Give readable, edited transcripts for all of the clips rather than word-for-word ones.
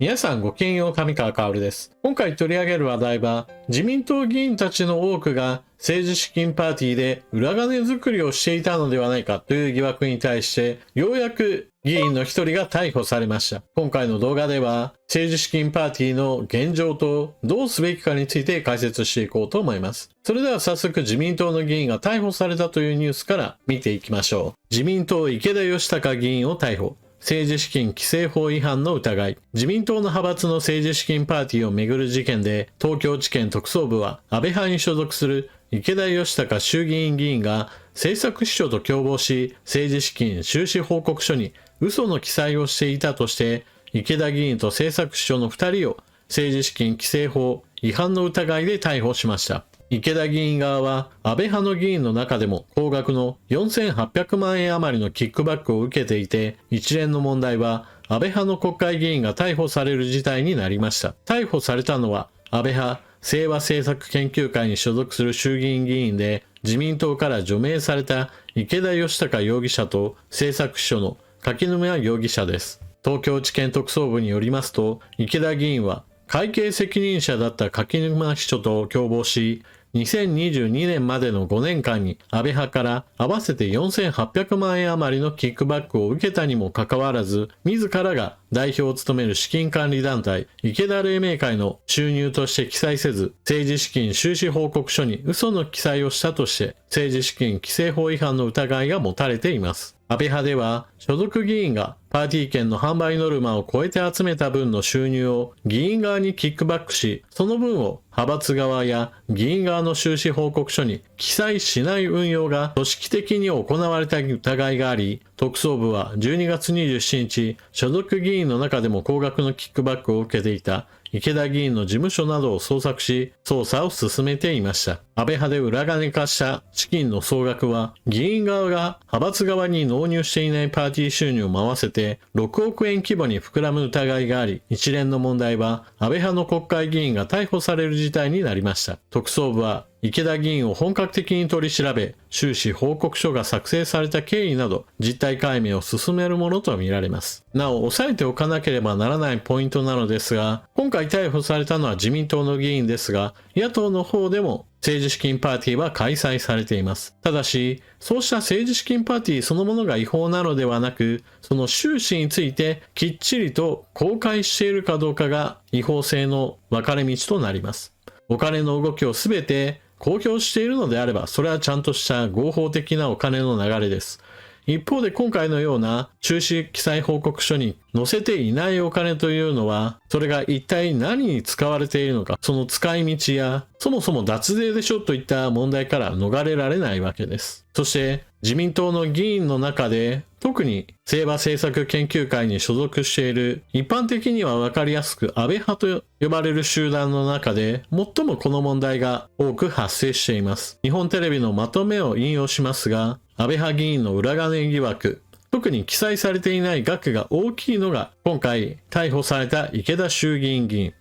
皆さんごきげんよう、上川薫です。今回取り上げる話題は、自民党議員たちの多くが政治資金パーティーで裏金作りをしていたのではないかという疑惑に対して、ようやく議員の一人が逮捕されました。今回の動画では、政治資金パーティーの現状とどうすべきかについて解説していこうと思います。それでは早速自民党の議員が逮捕されたというニュースから見ていきましょう。自民党池田義孝議員を逮捕。政治資金規正法違反の疑い。自民党の派閥の政治資金パーティーをめぐる事件で、東京地検特捜部は安倍派に所属する池田義孝衆議院議員が政策秘書と共謀し、政治資金収支報告書に嘘の記載をしていたとして、池田議員と政策秘書の2人を政治資金規正法違反の疑いで逮捕しました。池田議員側は安倍派の議員の中でも高額の4800万円余りのキックバックを受けていて、一連の問題は安倍派の国会議員が逮捕される事態になりました。逮捕されたのは安倍派清和政策研究会に所属する衆議院議員で、自民党から除名された池田義孝容疑者と政策秘書の柿沼容疑者です。東京地検特捜部によりますと、池田議員は会計責任者だった柿沼秘書と共謀し、2022年までの5年間に安倍派から合わせて4800万円余りのキックバックを受けたにもかかわらず、自らが代表を務める資金管理団体池田黎明会の収入として記載せず、政治資金収支報告書に嘘の記載をしたとして、政治資金規正法違反の疑いが持たれています。安倍派では所属議員がパーティー券の販売ノルマを超えて集めた分の収入を議員側にキックバックし、その分を派閥側や議員側の収支報告書に記載しない運用が組織的に行われた疑いがあり、特捜部は12月27日、所属議員の中でも高額のキックバックを受けていた池田議員の事務所などを捜索し、捜査を進めていました。安倍派で裏金化した資金の総額は、議員側が派閥側に納入していないパーティー収入も合わせて6億円規模に膨らむ疑いがあり、一連の問題は安倍派の国会議員が逮捕される事態になりました。特捜部は池田議員を本格的に取り調べ、収支報告書が作成された経緯など、実態解明を進めるものとみられます。なお、押さえておかなければならないポイントなのですが、今回逮捕されたのは自民党の議員ですが、野党の方でも政治資金パーティーは開催されています。ただし、そうした政治資金パーティーそのものが違法なのではなく、その収支についてきっちりと公開しているかどうかが違法性の分かれ道となります。お金の動きをすべて公表しているのであれば、それはちゃんとした合法的なお金の流れです。一方で今回のような収支記載報告書に載せていないお金というのは、それが一体何に使われているのか、その使い道や、そもそも脱税でしょといった問題から逃れられないわけです。そして自民党の議員の中で、特に清和政策研究会に所属している一般的には分かりやすく安倍派と呼ばれる集団の中で最もこの問題が多く発生しています。日本テレビのまとめを引用しますが、安倍派議員の裏金疑惑、特に記載されていない額が大きいのが今回逮捕された池田衆議院議員。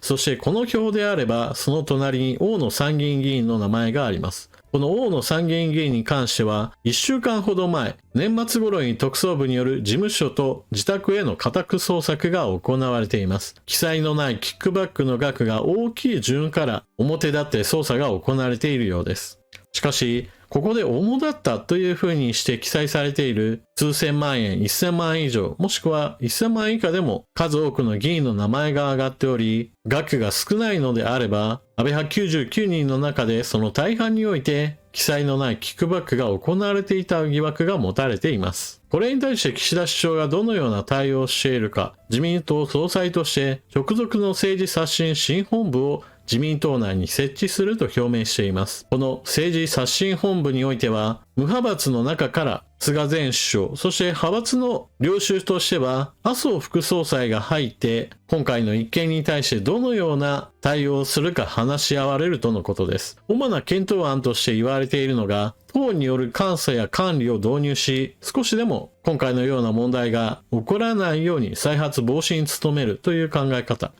そしてこの表であればその隣に大野参議院議員の名前があります。この大野参議院議員に関しては1週間ほど前、年末頃に特捜部による事務所と自宅への家宅捜索が行われています。記載のないキックバックの額が大きい順から表立って捜査が行われているようです。しかし、ここで主だったというふうにして記載されている数千万円、1000万円以上、もしくは1000万円以下でも数多くの議員の名前が挙がっており、額が少ないのであれば、安倍派99人の中でその大半において記載のないキックバックが行われていた疑惑が持たれています。これに対して岸田首相がどのような対応をしているか、自民党総裁として直属の政治刷新新本部を自民党内に設置すると表明しています。この政治刷新本部においては、無派閥の中から菅前首相、そして派閥の領袖としては麻生副総裁が入って、今回の一件に対してどのような対応をするか話し合われるとのことです。主な検討案として言われているのが、党による監査や管理を導入し、少しでも今回のような問題が起こらないように再発防止に努めるという考え方。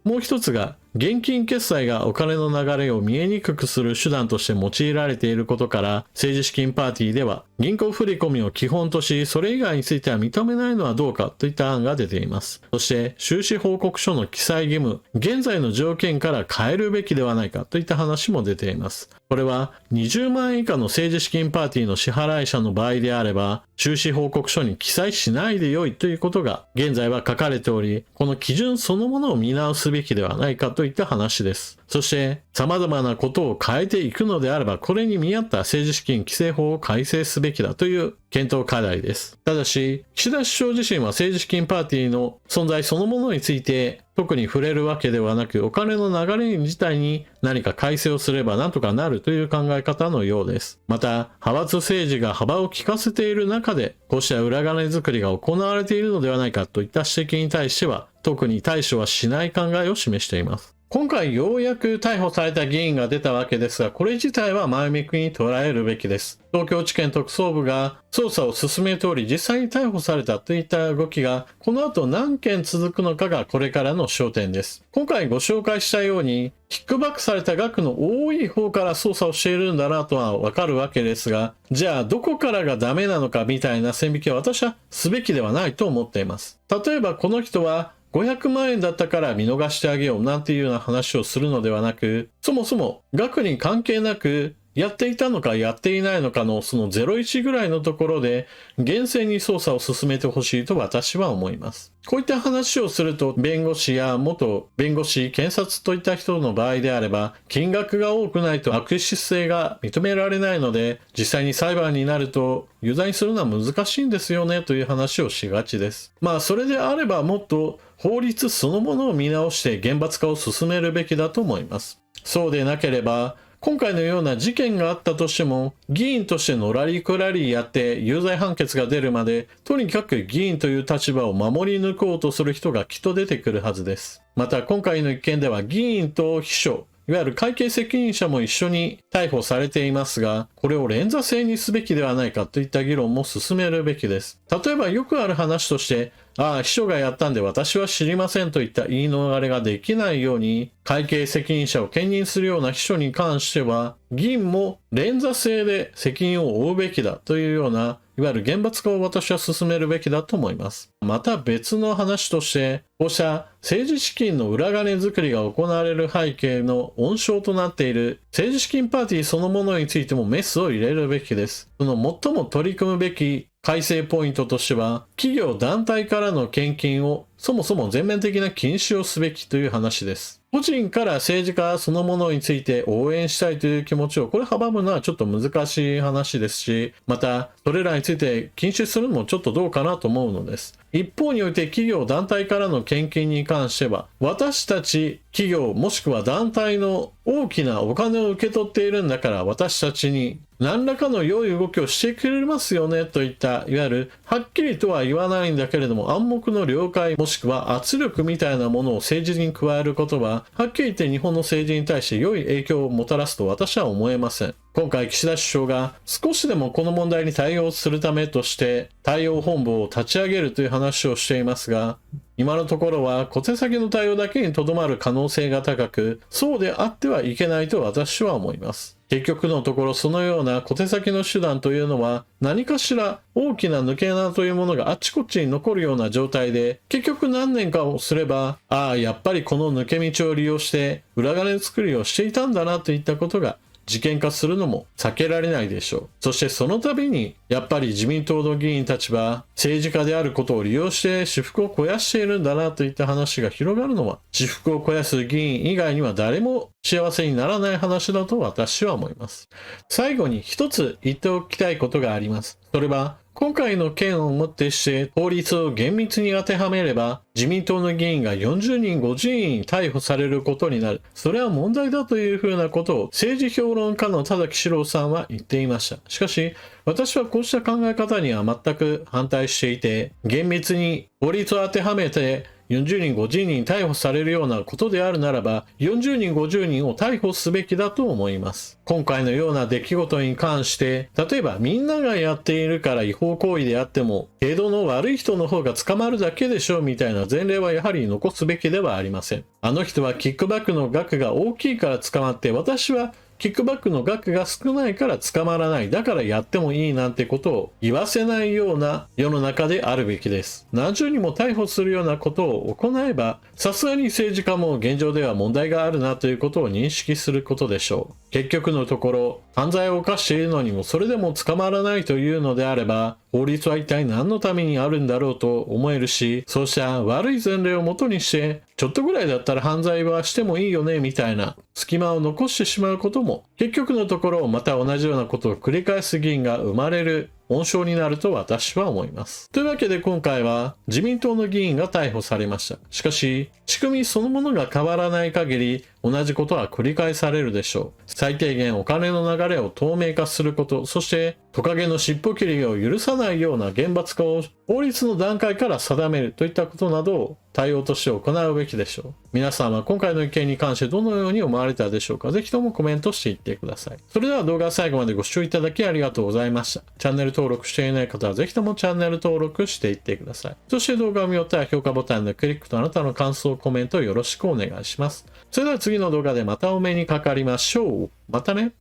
もう一つが、現金決済がお金の流れを見えにくくする手段として用いられていることから、政治資金パーティーでは銀行振込を基本とし、それ以外については認めないのはどうかといった案が出ています。そして、収支報告書の記載義務、現在の条件から変えるべきではないかといった話も出ています。これは20万円以下の政治資金パーティーの支払い者の場合であれば、収支報告書に記載しないでよいということが現在は書かれており、この基準そのものを見直すべきではないかといった話です。そして、様々なことを変えていくのであれば、これに見合った政治資金規正法を改正すべきだという検討課題です。ただし、岸田首相自身は政治資金パーティーの存在そのものについて特に触れるわけではなく、お金の流れ自体に何か改正をすればなんとかなるという考え方のようです。また、派閥政治が幅を利かせている中で、こうした裏金作りが行われているのではないかといった指摘に対しては、特に対処はしない考えを示しています。今回ようやく逮捕された議員が出たわけですが、これ自体は前向きに捉えるべきです。東京地検特捜部が捜査を進めており、実際に逮捕されたといった動きが、この後何件続くのかがこれからの焦点です。今回ご紹介したように、キックバックされた額の多い方から捜査をしているんだなとはわかるわけですが、じゃあどこからがダメなのかみたいな線引きは私はすべきではないと思っています。例えばこの人は500万円だったから見逃してあげようなんていうような話をするのではなく、そもそも額に関係なくやっていたのかやっていないのかのその01ぐらいのところで厳正に捜査を進めてほしいと私は思います。こういった話をすると弁護士や元弁護士、検察といった人の場合であれば金額が多くないと悪質性が認められないので実際に裁判になると有罪にするのは難しいんですよねという話をしがちです。まあそれであればもっと法律そのものを見直して厳罰化を進めるべきだと思います。そうでなければ今回のような事件があったとしても議員としてのらりくらりやって有罪判決が出るまでとにかく議員という立場を守り抜こうとする人がきっと出てくるはずです。また今回の一件では議員と秘書いわゆる会計責任者も一緒に逮捕されていますが、これを連座制にすべきではないかといった議論も進めるべきです。例えばよくある話として、秘書がやったんで私は知りませんといった言い逃れができないように、会計責任者を兼任するような秘書に関しては、議員も連座制で責任を負うべきだというような、いわゆる厳罰化を私は進めるべきだと思います。また別の話として、こうした政治資金の裏金作りが行われる背景の温床となっている政治資金パーティーそのものについてもメスを入れるべきです。その最も取り組むべき改正ポイントとしては、企業団体からの献金をそもそも全面的な禁止をすべきという話です。個人から政治家そのものについて応援したいという気持ちをこれ阻むのはちょっと難しい話ですし、またそれらについて禁止するのもちょっとどうかなと思うのです。一方において企業団体からの献金に関しては、私たち企業もしくは団体の大きなお金を受け取っているんだから私たちに何らかの良い動きをしてくれますよねといったいわゆるはっきりとは言わないんだけれども暗黙の了解もしくは圧力みたいなものを政治に加えることははっきり言って日本の政治に対して良い影響をもたらすと私は思えません。今回岸田首相が少しでもこの問題に対応するためとして対応本部を立ち上げるという話をしていますが、今のところは小手先の対応だけにとどまる可能性が高く、そうであってはいけないと私は思います。結局のところそのような小手先の手段というのは何かしら大きな抜け穴というものがあちこちに残るような状態で結局何年かをすればやっぱりこの抜け道を利用して裏金作りをしていたんだなといったことが事件化するのも避けられないでしょう。そしてその度にやっぱり自民党の議員たちは政治家であることを利用して私腹を肥やしているんだなといった話が広がるのは私腹を肥やす議員以外には誰も幸せにならない話だと私は思います。最後に一つ言っておきたいことがあります。それは今回の件をもってして法律を厳密に当てはめれば自民党の議員が40人50人逮捕されることになる。それは問題だというふうなことを政治評論家の田崎史郎さんは言っていました。しかし私はこうした考え方には全く反対していて厳密に法律を当てはめて40人50人逮捕されるようなことであるならば、40人50人を逮捕すべきだと思います。今回のような出来事に関して、例えばみんながやっているから違法行為であっても、程度の悪い人の方が捕まるだけでしょうみたいな前例はやはり残すべきではありません。あの人はキックバックの額が大きいから捕まって、私はキックバックの額が少ないから捕まらない。だからやってもいいなんてことを言わせないような世の中であるべきです。何十人も逮捕するようなことを行えば、さすがに政治家も現状では問題があるなということを認識することでしょう。結局のところ、犯罪を犯しているのにもそれでも捕まらないというのであれば、法律は一体何のためにあるんだろうと思えるし、そうした悪い前例をもとにして、ちょっとぐらいだったら犯罪はしてもいいよねみたいな隙間を残してしまうことも、結局のところまた同じようなことを繰り返す議員が生まれる温床になると私は思います。というわけで今回は自民党の議員が逮捕されました。しかし、仕組みそのものが変わらない限り同じことは繰り返されるでしょう。最低限お金の流れを透明化すること、そしてトカゲの尻尾切りを許さないような厳罰化を法律の段階から定めるといったことなどを対応として行うべきでしょう。皆さんは今回の意見に関してどのように思われたでしょうか。ぜひともコメントしていってください。それでは動画最後までご視聴いただきありがとうございました。チャンネル登録していない方はぜひともチャンネル登録していってください。そして動画を見終わったら評価ボタンのクリックとあなたの感想、コメントよろしくお願いします。それでは次の動画でまたお目にかかりましょう。またね。